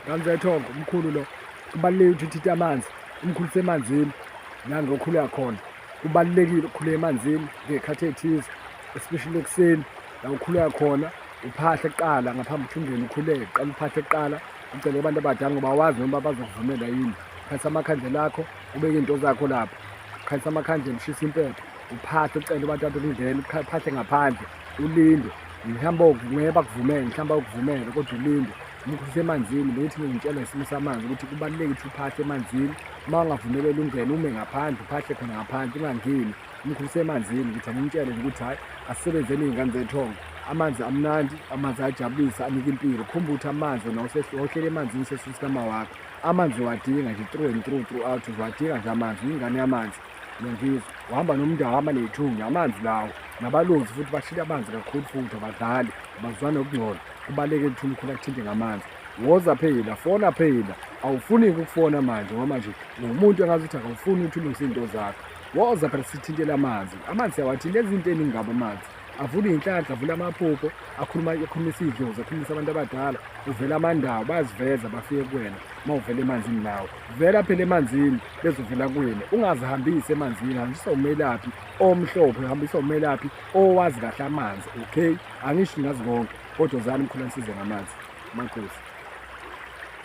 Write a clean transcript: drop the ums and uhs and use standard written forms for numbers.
Nganzethogo umkhulu lo kubalulekile ukuthi uthinte amanzi umkhulu semanzini la ngokhuleka khona. Kubalulekile ukukhuleka emanzini ngey'khathi ey'thize, especially ekuseni la ukhuleka khona. Uphahle kuqala ngaphambi kokuthi ungene ukhuleke, qala uphahle kuqala ucele abantu abadala ngoba awazi noma bazokuvumela yini. Khalisa amakhandlela akho, ubeke iy'nto zakho lapho, khalisa amakhandlela, ushise impepho, uphahle ucele abantu abokungena, uphahle ngaphandle, ulinde. Mhlawumbe ngeke bakuvumele, mhlawumbe bakuvumele kodwa ulinde. Umkhulu usemanzini beyithi ngingitshela isimo samanzi ukuthi kubalulekile ukuthi uphahle emanzini. Uma ungavumeleli ungene ume ngaphandle, uphahle khona ngaphandle ungangeni. Umkhulu usemanzini ngithi angimtshele nje ukuthi hhayi asisebenzeni iy'ngane zethongo. Amanzi amnandi, amanzi ayajabulisa, anika impilo. Khumbula ukuthi amanzi wena uhleli emanzini sesusikama wakho. Amanzi uwadinga nje through and throughout, uwadinga nje amanzi, uyingane yamanzi. Ngiyangizwa uhamba nomndawo uhamba ney'thunya amanzi lawo. Nabalozi futhi bashila amanzi kakhulu futhi abadlali abazwana nokungcola. Kubalulekile ukuthi umkhulu akuthinte ngamanzi. Woza phela, fona phela, awufuni ukufona manje ngoba manje umuntu engazi ukuthi akawufuni ukuthi ulungise iy'nto zakho. Woza phela sithintele amanzi, amanzi siyawathinta ezinto ey'ningi ngabo amanzi. Avula iy'nhlanhla, avula amaphupho, akhulumisa idlozi, akhulumisa abantu abadala. Uvela amandawo bayaziveza bafike kuwena uma uvela emanzini nawo. Vela phela emanzini bezovela kuwena. Ungazihambisi emanzini, hambisa umelaphi omhlophe, hambisa umelaphi owazi kahle amanzi, okay? Angisho ngazi konke kodwa zani umkhulu anisize ngamanzi. Mankosi.